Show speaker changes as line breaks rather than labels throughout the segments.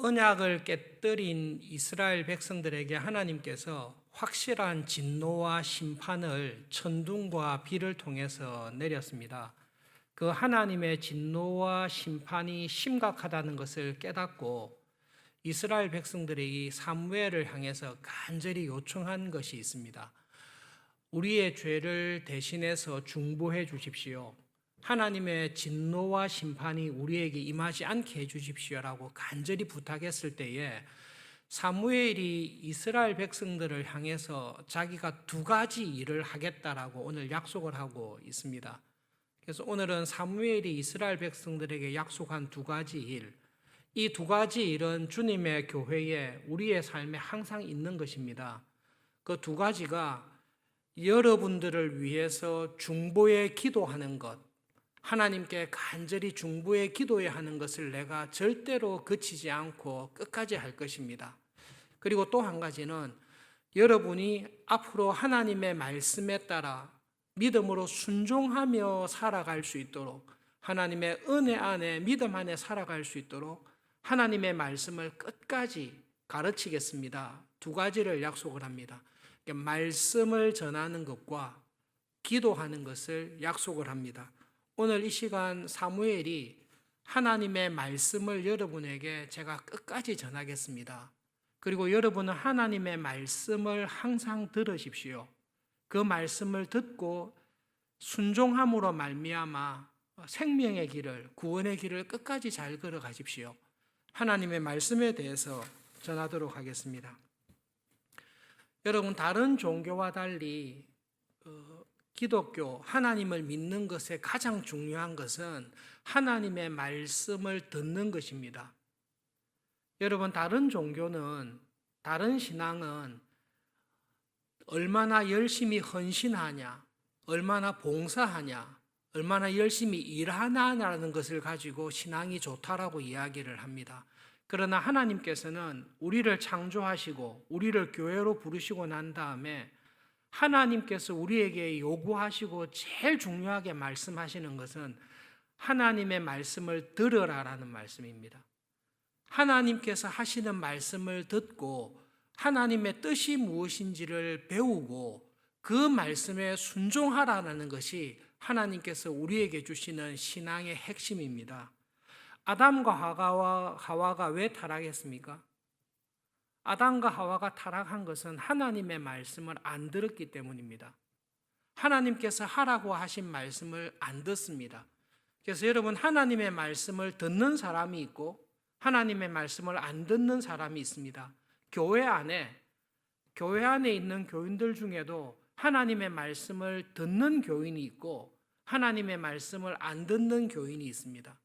언약을 깨뜨린 이스라엘 백성들에게 하나님께서 확실한 진노와 심판을 천둥과 비를 통해서 내렸습니다. 그 하나님의 진노와 심판이 심각하다는 것을 깨닫고 이스라엘 백성들이 사무엘을 향해서 간절히 요청한 것이 있습니다. 우리의 죄를 대신해서 중보해 주십시오. 하나님의 진노와 심판이 우리에게 임하지 않게 해 주십시오라고 간절히 부탁했을 때에 사무엘이 이스라엘 백성들을 향해서 자기가 두 가지 일을 하겠다라고 오늘 약속을 하고 있습니다. 그래서 오늘은 사무엘이 이스라엘 백성들에게 약속한 두 가지 일, 이 두 가지 일은 주님의 교회에 우리의 삶에 항상 있는 것입니다. 그 두 가지가 여러분들을 위해서 중보의 기도하는 것, 하나님께 간절히 중보의 기도해야 하는 것을 내가 절대로 그치지 않고 끝까지 할 것입니다. 그리고 또 한 가지는 여러분이 앞으로 하나님의 말씀에 따라 믿음으로 순종하며 살아갈 수 있도록, 하나님의 은혜 안에 믿음 안에 살아갈 수 있도록 하나님의 말씀을 끝까지 가르치겠습니다. 두 가지를 약속을 합니다. 말씀을 전하는 것과 기도하는 것을 약속을 합니다. 오늘 이 시간 사무엘이 하나님의 말씀을 여러분에게 제가 끝까지 전하겠습니다. 그리고 여러분은 하나님의 말씀을 항상 들으십시오. 그 말씀을 듣고 순종함으로 말미암아 생명의 길을, 구원의 길을 끝까지 잘 걸어가십시오. 하나님의 말씀에 대해서 전하도록 하겠습니다. 여러분, 다른 종교와 달리 기독교, 하나님을 믿는 것에 가장 중요한 것은 하나님의 말씀을 듣는 것입니다. 여러분, 다른 종교는, 다른 신앙은 얼마나 열심히 헌신하냐, 얼마나 봉사하냐, 얼마나 열심히 일하냐라는 것을 가지고 신앙이 좋다라고 이야기를 합니다. 그러나 하나님께서는 우리를 창조하시고 우리를 교회로 부르시고 난 다음에 하나님께서 우리에게 요구하시고 제일 중요하게 말씀하시는 것은 하나님의 말씀을 들으라라는 말씀입니다. 하나님께서 하시는 말씀을 듣고 하나님의 뜻이 무엇인지를 배우고 그 말씀에 순종하라는 것이 하나님께서 우리에게 주시는 신앙의 핵심입니다. 아담과 하와가 왜 타락했습니까? 아담과 하와가 타락한 것은 하나님의 말씀을 안 들었기 때문입니다. 하나님께서 하라고 하신 말씀을 안 듣습니다. 그래서 여러분, 하나님의 말씀을 듣는 사람이 있고 하나님의 말씀을 안 듣는 사람이 있습니다. 교회 안에 있는 교인들 중에도 하나님의 말씀을 듣는 교인이 있고 하나님의 말씀을 안 듣는 교인이 있습니다.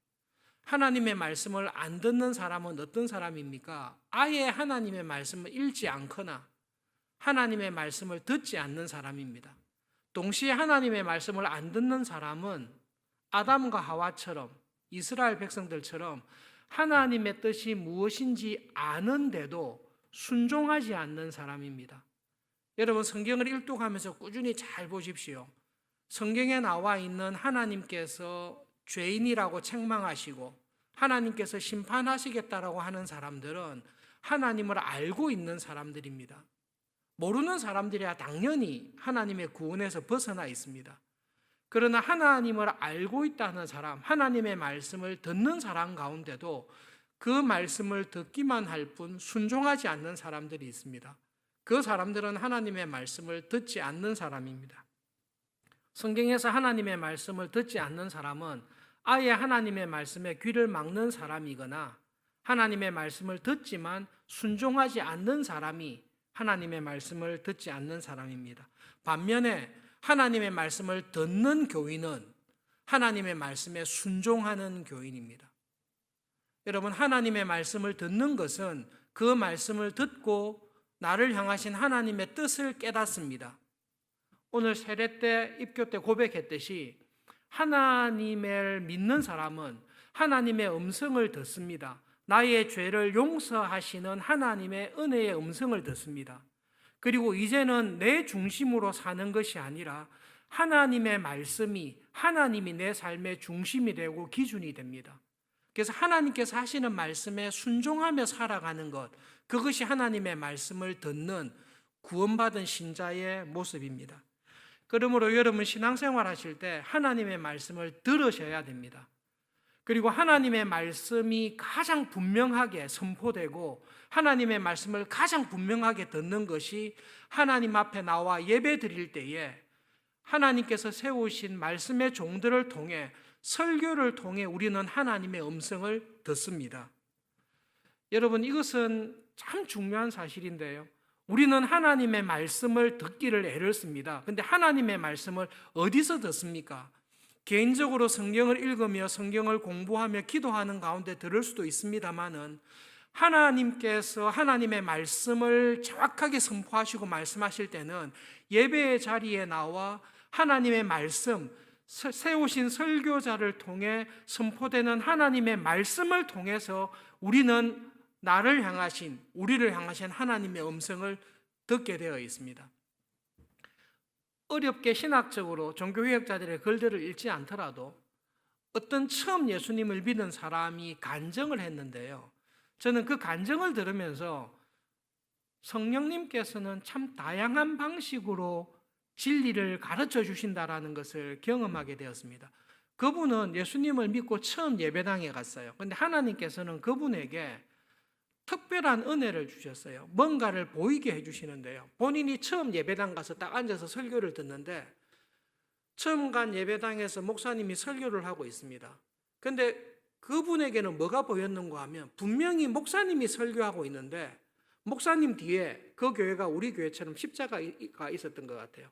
하나님의 말씀을 안 듣는 사람은 어떤 사람입니까? 아예 하나님의 말씀을 읽지 않거나 하나님의 말씀을 듣지 않는 사람입니다. 동시에 하나님의 말씀을 안 듣는 사람은 아담과 하와처럼, 이스라엘 백성들처럼 하나님의 뜻이 무엇인지 아는데도 순종하지 않는 사람입니다. 여러분, 성경을 일독하면서 꾸준히 잘 보십시오. 성경에 나와 있는 하나님께서 죄인이라고 책망하시고 하나님께서 심판하시겠다라고 하는 사람들은 하나님을 알고 있는 사람들입니다. 모르는 사람들이야 당연히 하나님의 구원에서 벗어나 있습니다. 그러나 하나님을 알고 있다는 사람, 하나님의 말씀을 듣는 사람 가운데도 그 말씀을 듣기만 할 뿐 순종하지 않는 사람들이 있습니다. 그 사람들은 하나님의 말씀을 듣지 않는 사람입니다. 성경에서 하나님의 말씀을 듣지 않는 사람은 아예 하나님의 말씀에 귀를 막는 사람이거나 하나님의 말씀을 듣지만 순종하지 않는 사람이 하나님의 말씀을 듣지 않는 사람입니다. 반면에 하나님의 말씀을 듣는 교인은 하나님의 말씀에 순종하는 교인입니다. 여러분, 하나님의 말씀을 듣는 것은 그 말씀을 듣고 나를 향하신 하나님의 뜻을 깨닫습니다. 오늘 세례 때, 입교 때 고백했듯이 하나님을 믿는 사람은 하나님의 음성을 듣습니다. 나의 죄를 용서하시는 하나님의 은혜의 음성을 듣습니다. 그리고 이제는 내 중심으로 사는 것이 아니라 하나님의 말씀이, 하나님이 내 삶의 중심이 되고 기준이 됩니다. 그래서 하나님께서 하시는 말씀에 순종하며 살아가는 것, 그것이 하나님의 말씀을 듣는 구원받은 신자의 모습입니다. 그러므로 여러분 신앙생활 하실 때 하나님의 말씀을 들으셔야 됩니다. 그리고 하나님의 말씀이 가장 분명하게 선포되고 하나님의 말씀을 가장 분명하게 듣는 것이 하나님 앞에 나와 예배 드릴 때에 하나님께서 세우신 말씀의 종들을 통해 설교를 통해 우리는 하나님의 음성을 듣습니다. 여러분 이것은 참 중요한 사실인데요. 우리는 하나님의 말씀을 듣기를 애를 씁니다. 근데 하나님의 말씀을 어디서 듣습니까? 개인적으로 성경을 읽으며 성경을 공부하며 기도하는 가운데 들을 수도 있습니다만은 하나님께서 하나님의 말씀을 정확하게 선포하시고 말씀하실 때는 예배의 자리에 나와 하나님의 말씀, 세우신 설교자를 통해 선포되는 하나님의 말씀을 통해서 우리는 나를 향하신, 우리를 향하신 하나님의 음성을 듣게 되어 있습니다. 어렵게 신학적으로 종교개혁자들의 글들을 읽지 않더라도 어떤 처음 예수님을 믿은 사람이 간증을 했는데요. 저는 그 간증을 들으면서 성령님께서는 참 다양한 방식으로 진리를 가르쳐 주신다라는 것을 경험하게 되었습니다. 그분은 예수님을 믿고 처음 예배당에 갔어요. 그런데 하나님께서는 그분에게 특별한 은혜를 주셨어요. 뭔가를 보이게 해주시는데요. 본인이 처음 예배당 가서 딱 앉아서 설교를 듣는데 처음 간 예배당에서 목사님이 설교를 하고 있습니다. 그런데 그분에게는 뭐가 보였는가 하면 분명히 목사님이 설교하고 있는데 목사님 뒤에 그 교회가 우리 교회처럼 십자가가 있었던 것 같아요.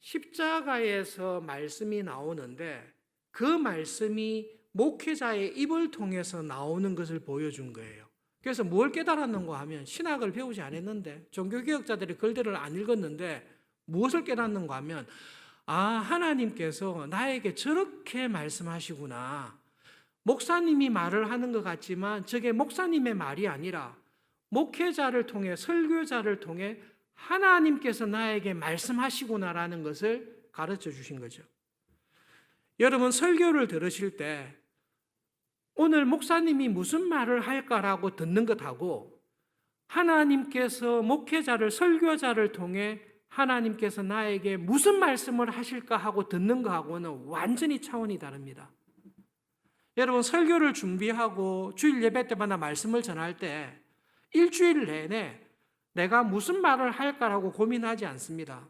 십자가에서 말씀이 나오는데 그 말씀이 목회자의 입을 통해서 나오는 것을 보여준 거예요. 그래서 뭘 깨달았는가 하면 신학을 배우지 않았는데 종교개혁자들이 글들을 안 읽었는데 무엇을 깨닫는가 하면 하나님께서 나에게 저렇게 말씀하시구나. 목사님이 말을 하는 것 같지만 저게 목사님의 말이 아니라 목회자를 통해 설교자를 통해 하나님께서 나에게 말씀하시구나라는 것을 가르쳐 주신 거죠. 여러분 설교를 들으실 때 오늘 목사님이 무슨 말을 할까라고 듣는 것하고 하나님께서 목회자를 설교자를 통해 하나님께서 나에게 무슨 말씀을 하실까 하고 듣는 것하고는 완전히 차원이 다릅니다. 여러분 설교를 준비하고 주일 예배 때마다 말씀을 전할 때 일주일 내내 내가 무슨 말을 할까라고 고민하지 않습니다.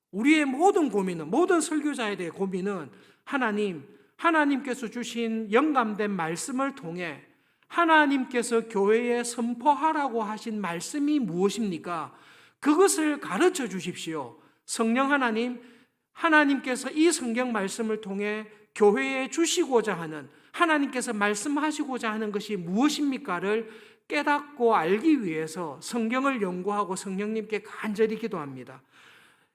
우리의 모든 고민은, 모든 설교자에 대해 고민은 하나님께서 주신 영감된 말씀을 통해 하나님께서 교회에 선포하라고 하신 말씀이 무엇입니까? 그것을 가르쳐 주십시오. 성령 하나님께서 이 성경 말씀을 통해 교회에 주시고자 하는, 하나님께서 말씀하시고자 하는 것이 무엇입니까를 깨닫고 알기 위해서 성경을 연구하고 성령님께 간절히 기도합니다.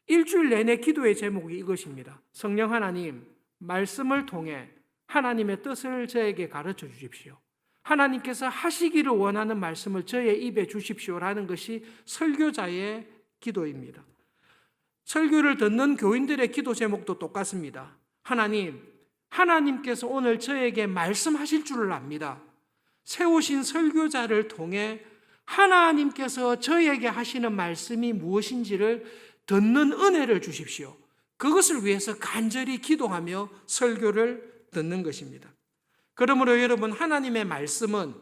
일주일 내내 기도의 제목이 이것입니다. 성령 하나님, 말씀을 통해 하나님의 뜻을 저에게 가르쳐 주십시오. 하나님께서 하시기를 원하는 말씀을 저의 입에 주십시오라는 것이 설교자의 기도입니다. 설교를 듣는 교인들의 기도 제목도 똑같습니다. 하나님께서 오늘 저에게 말씀하실 줄을 압니다. 세우신 설교자를 통해 하나님께서 저에게 하시는 말씀이 무엇인지를 듣는 은혜를 주십시오. 그것을 위해서 간절히 기도하며 설교를 듣는 것입니다. 그러므로 여러분 하나님의 말씀은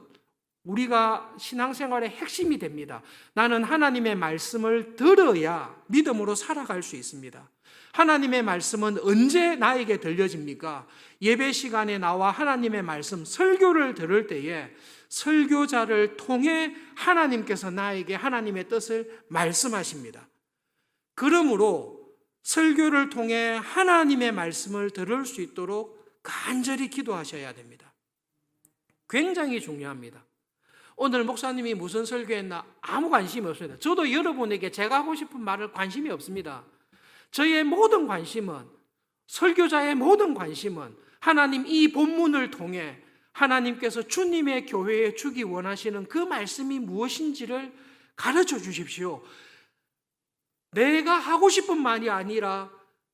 우리가 신앙생활의 핵심이 됩니다. 나는 하나님의 말씀을 들어야 믿음으로 살아갈 수 있습니다. 하나님의 말씀은 언제 나에게 들려집니까? 예배 시간에 나와 하나님의 말씀, 설교를 들을 때에 설교자를 통해 하나님께서 나에게 하나님의 뜻을 말씀하십니다. 그러므로 설교를 통해 하나님의 말씀을 들을 수 있도록 간절히 기도하셔야 됩니다. 굉장히 중요합니다. 오늘 목사님이 무슨 설교했나 아무 관심이 없습니다. 저도 여러분에게 제가 하고 싶은 말을 관심이 없습니다. 저의 모든 관심은, 설교자의 모든 관심은 하나님 이 본문을 통해 하나님께서 주님의 교회에 주기 원하시는 그 말씀이 무엇인지를 가르쳐 주십시오. 내가 하고 싶은 말이 아니라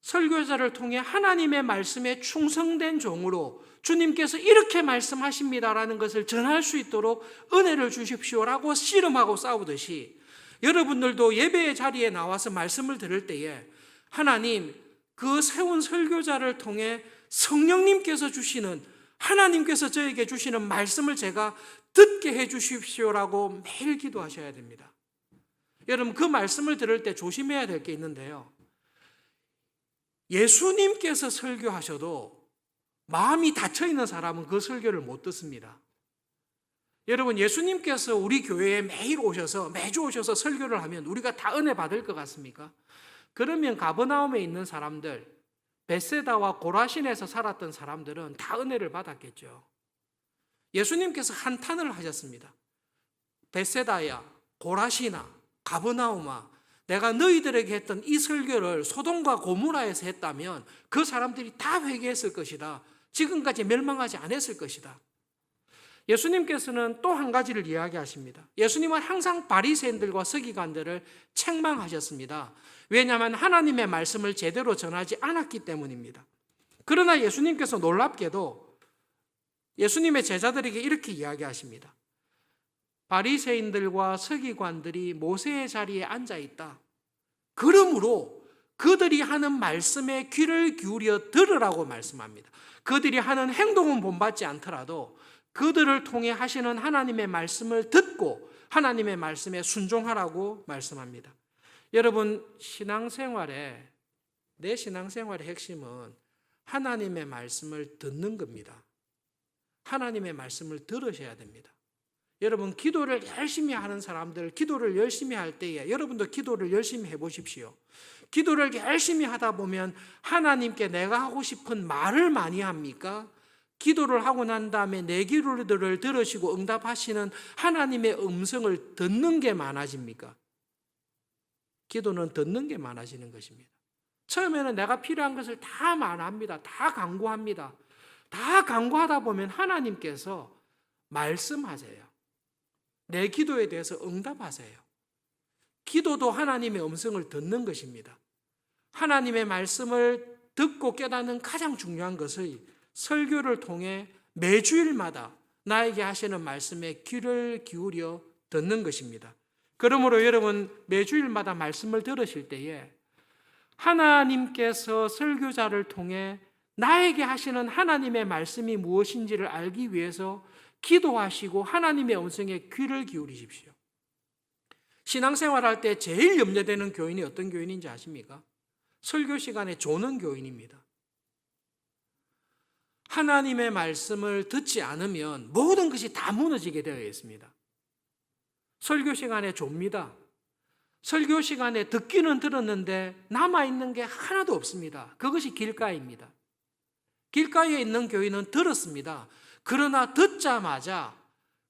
설교자를 통해 하나님의 말씀에 충성된 종으로 주님께서 이렇게 말씀하십니다라는 것을 전할 수 있도록 은혜를 주십시오라고 씨름하고 싸우듯이 여러분들도 예배의 자리에 나와서 말씀을 들을 때에 하나님, 그 세운 설교자를 통해 성령님께서 주시는, 하나님께서 저에게 주시는 말씀을 제가 듣게 해 주십시오라고 매일 기도하셔야 됩니다. 여러분, 그 말씀을 들을 때 조심해야 될 게 있는데요, 예수님께서 설교하셔도 마음이 닫혀있는 사람은 그 설교를 못 듣습니다. 여러분, 예수님께서 우리 교회에 매주 오셔서 설교를 하면 우리가 다 은혜 받을 것 같습니까? 그러면 가버나움에 있는 사람들, 벳세다와 고라신에서 살았던 사람들은 다 은혜를 받았겠죠. 예수님께서 한탄을 하셨습니다. 벳세다야, 고라신아, 가버나움아, 내가 너희들에게 했던 이 설교를 소돔과 고모라에서 했다면 그 사람들이 다 회개했을 것이다. 지금까지 멸망하지 않았을 것이다. 예수님께서는 또 한 가지를 이야기하십니다. 예수님은 항상 바리새인들과 서기관들을 책망하셨습니다. 왜냐하면 하나님의 말씀을 제대로 전하지 않았기 때문입니다. 그러나 예수님께서 놀랍게도 예수님의 제자들에게 이렇게 이야기하십니다. 바리새인들과 서기관들이 모세의 자리에 앉아 있다. 그러므로 그들이 하는 말씀에 귀를 기울여 들으라고 말씀합니다. 그들이 하는 행동은 본받지 않더라도 그들을 통해 하시는 하나님의 말씀을 듣고 하나님의 말씀에 순종하라고 말씀합니다. 여러분, 내 신앙생활의 핵심은 하나님의 말씀을 듣는 겁니다. 하나님의 말씀을 들으셔야 됩니다. 여러분, 기도를 열심히 하는 사람들, 기도를 열심히 할 때에 여러분도 기도를 열심히 해보십시오. 기도를 열심히 하다 보면 하나님께 내가 하고 싶은 말을 많이 합니까? 기도를 하고 난 다음에 내 기도를 들으시고 응답하시는 하나님의 음성을 듣는 게 많아집니까? 기도는 듣는 게 많아지는 것입니다. 처음에는 내가 필요한 것을 다 말합니다. 다 간구합니다. 다 간구하다 보면 하나님께서 말씀하세요. 내 기도에 대해서 응답하세요. 기도도 하나님의 음성을 듣는 것입니다. 하나님의 말씀을 듣고 깨닫는 가장 중요한 것은 설교를 통해 매주일마다 나에게 하시는 말씀에 귀를 기울여 듣는 것입니다. 그러므로 여러분, 매주일마다 말씀을 들으실 때에 하나님께서 설교자를 통해 나에게 하시는 하나님의 말씀이 무엇인지를 알기 위해서 기도하시고 하나님의 음성에 귀를 기울이십시오. 신앙생활할 때 제일 염려되는 교인이 어떤 교인인지 아십니까? 설교 시간에 조는 교인입니다. 하나님의 말씀을 듣지 않으면 모든 것이 다 무너지게 되어 있습니다. 설교 시간에 좁니다. 설교 시간에 듣기는 들었는데 남아있는 게 하나도 없습니다. 그것이 길가입니다. 길가에 있는 교인은 들었습니다. 그러나 듣자마자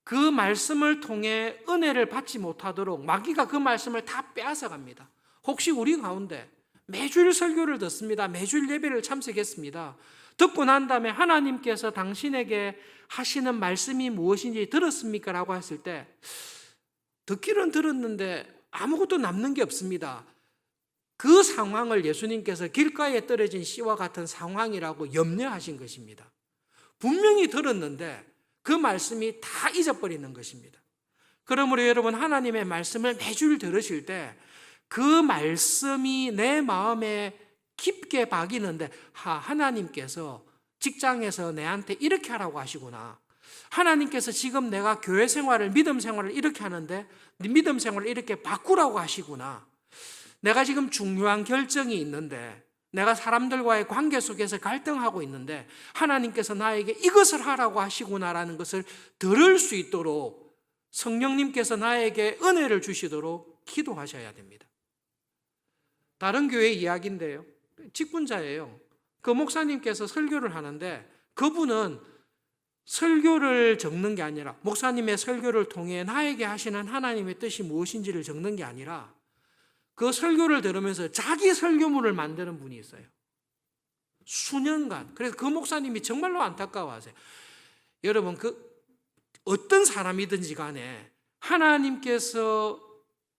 그 말씀을 통해 은혜를 받지 못하도록 마귀가 그 말씀을 다 빼앗아 갑니다. 혹시 우리 가운데 매주일 설교를 듣습니다. 매주일 예배를 참석했습니다. 듣고 난 다음에 하나님께서 당신에게 하시는 말씀이 무엇인지 들었습니까? 라고 했을 때 듣기는 들었는데 아무것도 남는 게 없습니다. 그 상황을 예수님께서 길가에 떨어진 씨와 같은 상황이라고 염려하신 것입니다. 분명히 들었는데 그 말씀이 다 잊어버리는 것입니다. 그러므로 여러분, 하나님의 말씀을 매주일 들으실 때 그 말씀이 내 마음에 깊게 박이는데 하나님께서 직장에서 내한테 이렇게 하라고 하시구나. 하나님께서 지금 내가 교회 생활을, 믿음 생활을 이렇게 하는데 네 믿음 생활을 이렇게 바꾸라고 하시구나. 내가 지금 중요한 결정이 있는데, 내가 사람들과의 관계 속에서 갈등하고 있는데 하나님께서 나에게 이것을 하라고 하시구나라는 것을 들을 수 있도록 성령님께서 나에게 은혜를 주시도록 기도하셔야 됩니다. 다른 교회 이야기인데요, 직분자예요. 그 목사님께서 설교를 하는데 그분은 설교를 적는 게 아니라, 목사님의 설교를 통해 나에게 하시는 하나님의 뜻이 무엇인지를 적는 게 아니라 그 설교를 들으면서 자기 설교문을 만드는 분이 있어요. 수년간. 그래서 그 목사님이 정말로 안타까워하세요. 여러분, 어떤 사람이든지 간에 하나님께서,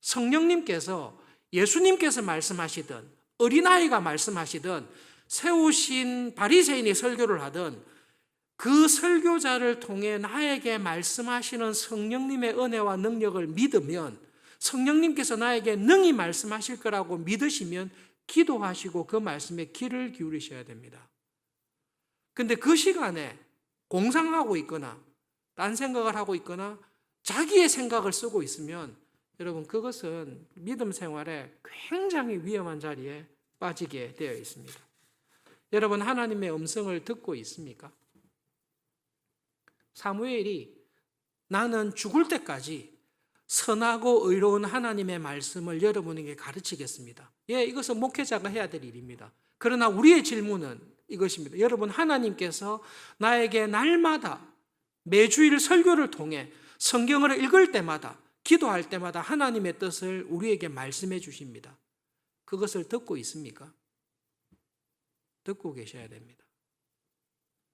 성령님께서, 예수님께서 말씀하시든 어린아이가 말씀하시든 세우신 바리새인이 설교를 하든 그 설교자를 통해 나에게 말씀하시는 성령님의 은혜와 능력을 믿으면, 성령님께서 나에게 능히 말씀하실 거라고 믿으시면 기도하시고 그 말씀에 귀를 기울이셔야 됩니다. 근데 그 시간에 공상하고 있거나 딴 생각을 하고 있거나 자기의 생각을 쓰고 있으면 여러분 그것은 믿음 생활에 굉장히 위험한 자리에 빠지게 되어 있습니다. 여러분 하나님의 음성을 듣고 있습니까? 사무엘이 나는 죽을 때까지 선하고 의로운 하나님의 말씀을 여러분에게 가르치겠습니다. 예, 이것은 목회자가 해야 될 일입니다. 그러나 우리의 질문은 이것입니다. 여러분 하나님께서 나에게 날마다 매주일 설교를 통해 성경을 읽을 때마다 기도할 때마다 하나님의 뜻을 우리에게 말씀해 주십니다. 그것을 듣고 있습니까? 듣고 계셔야 됩니다.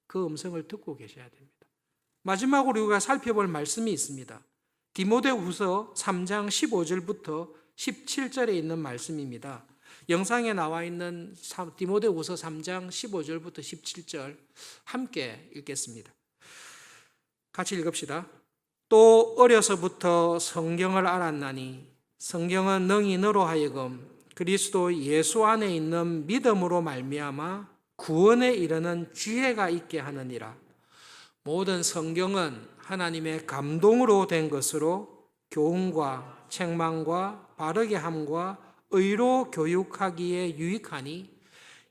그 음성을 듣고 계셔야 됩니다. 마지막으로 우리가 살펴볼 말씀이 있습니다. 디모데후서 3장 15절부터 17절에 있는 말씀입니다. 영상에 나와 있는 디모데후서 3장 15절부터 17절 함께 읽겠습니다. 같이 읽읍시다. 또 어려서부터 성경을 알았나니 성경은 능히 너로 하여금 그리스도 예수 안에 있는 믿음으로 말미암아 구원에 이르는 지혜가 있게 하느니라. 모든 성경은 하나님의 감동으로 된 것으로 교훈과 책망과 바르게 함과 의로 교육하기에 유익하니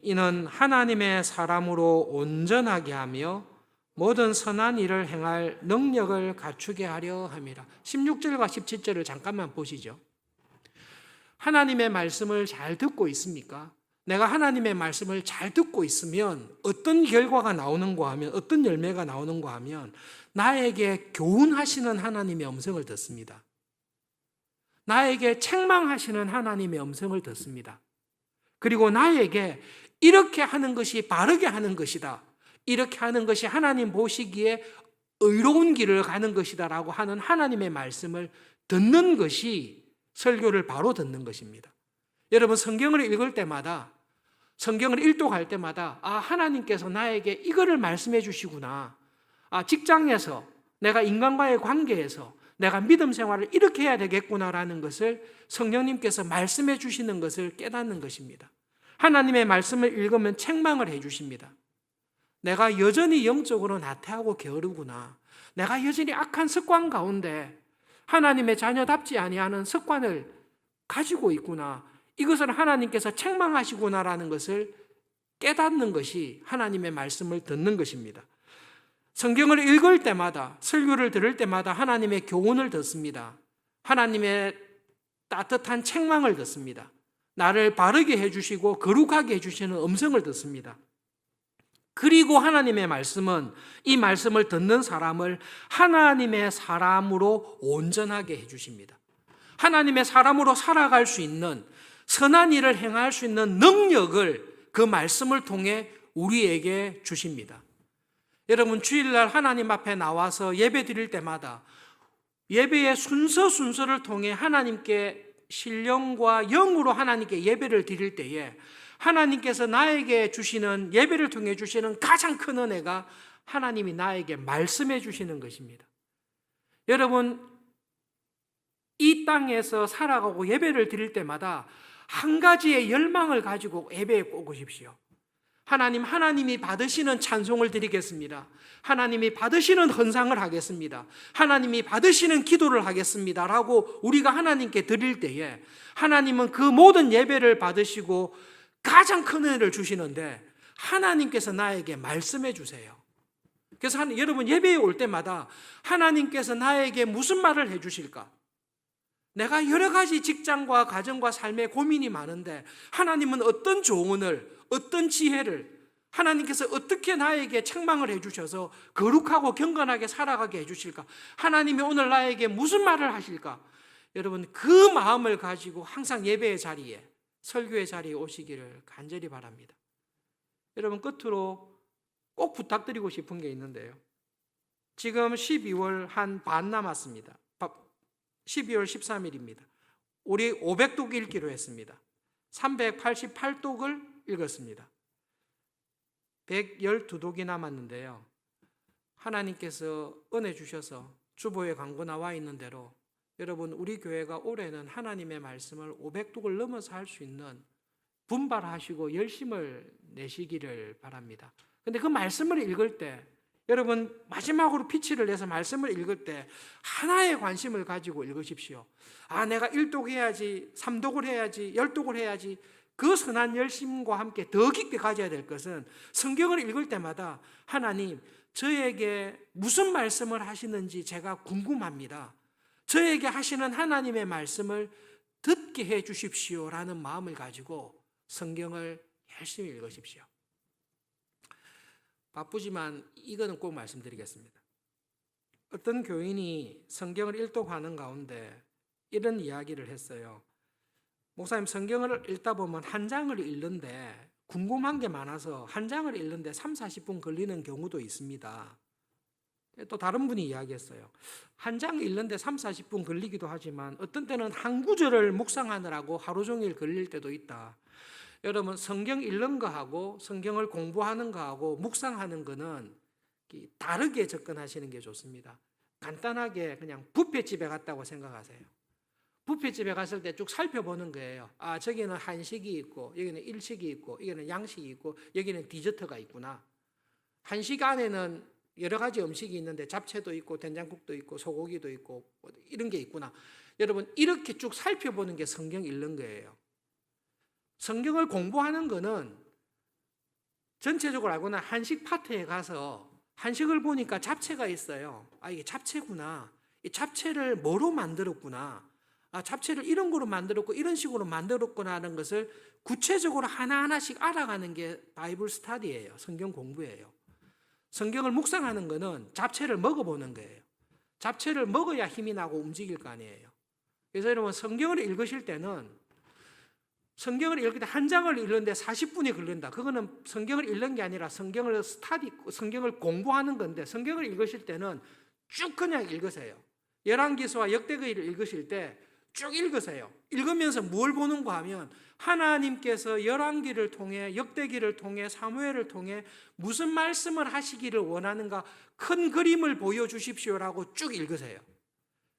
이는 하나님의 사람으로 온전하게 하며 모든 선한 일을 행할 능력을 갖추게 하려 함이라. 16절과 17절을 잠깐만 보시죠. 하나님의 말씀을 잘 듣고 있습니까? 내가 하나님의 말씀을 잘 듣고 있으면 어떤 결과가 나오는가 하면, 어떤 열매가 나오는가 하면 나에게 교훈하시는 하나님의 음성을 듣습니다. 나에게 책망하시는 하나님의 음성을 듣습니다. 그리고 나에게 이렇게 하는 것이 바르게 하는 것이다, 이렇게 하는 것이 하나님 보시기에 의로운 길을 가는 것이다 라고 하는 하나님의 말씀을 듣는 것이 설교를 바로 듣는 것입니다. 여러분 성경을 읽을 때마다, 성경을 일독할 때마다 하나님께서 나에게 이거를 말씀해 주시구나, 직장에서 내가 인간과의 관계에서 내가 믿음 생활을 이렇게 해야 되겠구나라는 것을 성령님께서 말씀해 주시는 것을 깨닫는 것입니다. 하나님의 말씀을 읽으면 책망을 해 주십니다. 내가 여전히 영적으로 나태하고 게으르구나, 내가 여전히 악한 습관 가운데 하나님의 자녀답지 아니하는 습관을 가지고 있구나, 이것을 하나님께서 책망하시구나라는 것을 깨닫는 것이 하나님의 말씀을 듣는 것입니다. 성경을 읽을 때마다, 설교를 들을 때마다 하나님의 교훈을 듣습니다. 하나님의 따뜻한 책망을 듣습니다. 나를 바르게 해주시고 거룩하게 해주시는 음성을 듣습니다. 그리고 하나님의 말씀은 이 말씀을 듣는 사람을 하나님의 사람으로 온전하게 해주십니다. 하나님의 사람으로 살아갈 수 있는, 선한 일을 행할 수 있는 능력을 그 말씀을 통해 우리에게 주십니다. 여러분 주일날 하나님 앞에 나와서 예배 드릴 때마다 예배의 순서를 통해 하나님께 신령과 영으로 하나님께 예배를 드릴 때에 하나님께서 나에게 주시는, 예배를 통해 주시는 가장 큰 은혜가 하나님이 나에게 말씀해 주시는 것입니다. 여러분 이 땅에서 살아가고 예배를 드릴 때마다 한 가지의 열망을 가지고 예배에 꼭 오십시오. 하나님이 받으시는 찬송을 드리겠습니다. 하나님이 받으시는 헌상을 하겠습니다. 하나님이 받으시는 기도를 하겠습니다 라고 우리가 하나님께 드릴 때에 하나님은 그 모든 예배를 받으시고 가장 큰 은혜를 주시는데 하나님께서 나에게 말씀해 주세요. 그래서 여러분 예배에 올 때마다 하나님께서 나에게 무슨 말을 해 주실까? 내가 여러 가지 직장과 가정과 삶에 고민이 많은데 하나님은 어떤 조언을, 어떤 지혜를, 하나님께서 어떻게 나에게 책망을 해주셔서 거룩하고 경건하게 살아가게 해주실까? 하나님이 오늘 나에게 무슨 말을 하실까? 여러분 그 마음을 가지고 항상 예배의 자리에, 설교의 자리에 오시기를 간절히 바랍니다. 여러분 끝으로 꼭 부탁드리고 싶은 게 있는데요, 지금 12월 한 반 남았습니다. 12월 13일입니다. 우리 500독 읽기로 했습니다. 388독을 읽었습니다. 112독이 남았는데요. 하나님께서 은혜 주셔서 주보에 광고 나와 있는 대로 여러분, 우리 교회가 올해는 하나님의 말씀을 500독을 넘어서 할 수 있는 분발하시고 열심을 내시기를 바랍니다. 근데 그 말씀을 읽을 때 여러분, 마지막으로 피치를 내서 말씀을 읽을 때 하나의 관심을 가지고 읽으십시오. 내가 1독 해야지, 3독을 해야지, 10독을 해야지. 그 선한 열심과 함께 더 깊게 가져야 될 것은 성경을 읽을 때마다 하나님, 저에게 무슨 말씀을 하시는지 제가 궁금합니다. 저에게 하시는 하나님의 말씀을 듣게 해 주십시오라는 마음을 가지고 성경을 열심히 읽으십시오. 바쁘지만 이거는 꼭 말씀드리겠습니다. 어떤 교인이 성경을 일독하는 가운데 이런 이야기를 했어요. 목사님, 성경을 읽다 보면 한 장을 읽는데 궁금한 게 많아서 한 장을 읽는데 30-40분 걸리는 경우도 있습니다. 또 다른 분이 이야기했어요. 한 장 읽는데 30-40분 걸리기도 하지만 어떤 때는 한 구절을 묵상하느라고 하루 종일 걸릴 때도 있다. 여러분, 성경 읽는 거하고 성경을 공부하는 거하고 묵상하는 거는 다르게 접근하시는 게 좋습니다. 간단하게 그냥 뷔페집에 갔다고 생각하세요. 뷔페집에 갔을 때 쭉 살펴보는 거예요. 저기는 한식이 있고 여기는 일식이 있고 여기는 양식이 있고 여기는 디저트가 있구나. 한식 안에는 여러 가지 음식이 있는데 잡채도 있고 된장국도 있고 소고기도 있고 이런 게 있구나. 여러분, 이렇게 쭉 살펴보는 게 성경 읽는 거예요. 성경을 공부하는 거는 전체적으로 알고는 한식 파트에 가서 한식을 보니까 잡채가 있어요. 이게 잡채구나. 이 잡채를 뭐로 만들었구나. 잡채를 이런 거로 만들었고 이런 식으로 만들었구나 하는 것을 구체적으로 하나하나씩 알아가는 게 바이블 스터디예요. 성경 공부예요. 성경을 묵상하는 거는 잡채를 먹어보는 거예요. 잡채를 먹어야 힘이 나고 움직일 거 아니에요. 그래서 여러분, 성경을 읽으실 때는 성경을 읽을 때 한 장을 읽는데 40분이 걸린다. 그거는 성경을 읽는 게 아니라 성경을 공부하는 건데, 성경을 읽으실 때는 쭉 그냥 읽으세요. 열왕기서와 역대기를 읽으실 때 쭉 읽으세요. 읽으면서 뭘 보는가 하면 하나님께서 열왕기를 통해 역대기를 통해 사무엘을 통해 무슨 말씀을 하시기를 원하는가 큰 그림을 보여주십시오라고 쭉 읽으세요.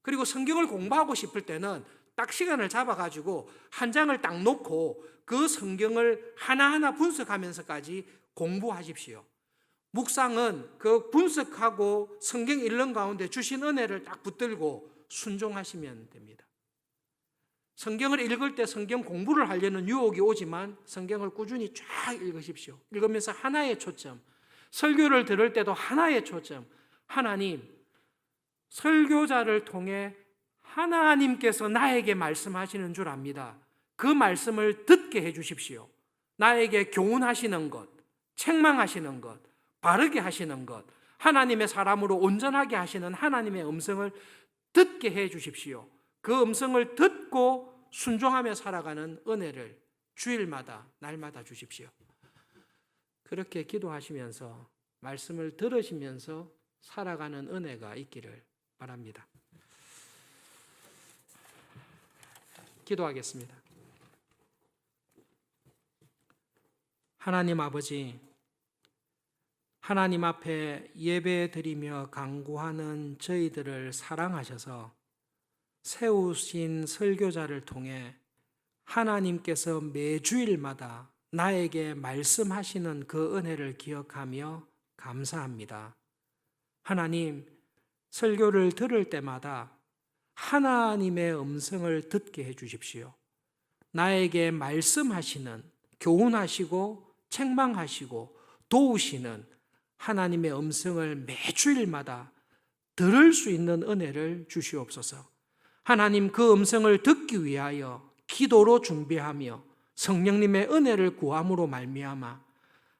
그리고 성경을 공부하고 싶을 때는 딱 시간을 잡아가지고 한 장을 딱 놓고 그 성경을 하나하나 분석하면서까지 공부하십시오. 묵상은 그 분석하고 성경 읽는 가운데 주신 은혜를 딱 붙들고 순종하시면 됩니다. 성경을 읽을 때 성경 공부를 하려는 유혹이 오지만 성경을 꾸준히 쫙 읽으십시오. 읽으면서 하나의 초점, 설교를 들을 때도 하나의 초점, 하나님, 설교자를 통해 하나님께서 나에게 말씀하시는 줄 압니다. 그 말씀을 듣게 해 주십시오. 나에게 교훈하시는 것, 책망하시는 것, 바르게 하시는 것, 하나님의 사람으로 온전하게 하시는 하나님의 음성을 듣게 해 주십시오. 그 음성을 듣고 순종하며 살아가는 은혜를 주일마다 날마다 주십시오. 그렇게 기도하시면서 말씀을 들으시면서 살아가는 은혜가 있기를 바랍니다. 기도하겠습니다. 하나님 아버지, 하나님 앞에 예배드리며 간구하는 저희들을 사랑하셔서 세우신 설교자를 통해 하나님께서 매주일마다 나에게 말씀하시는 그 은혜를 기억하며 감사합니다. 하나님, 설교를 들을 때마다 하나님의 음성을 듣게 해 주십시오. 나에게 말씀하시는, 교훈하시고 책망하시고 도우시는 하나님의 음성을 매주일마다 들을 수 있는 은혜를 주시옵소서. 하나님, 그 음성을 듣기 위하여 기도로 준비하며 성령님의 은혜를 구함으로 말미암아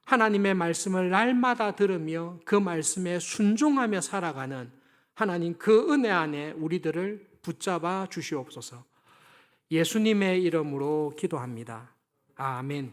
하나님의 말씀을 날마다 들으며 그 말씀에 순종하며 살아가는 하나님, 그 은혜 안에 우리들을 붙잡아 주시옵소서. 예수님의 이름으로 기도합니다. 아멘.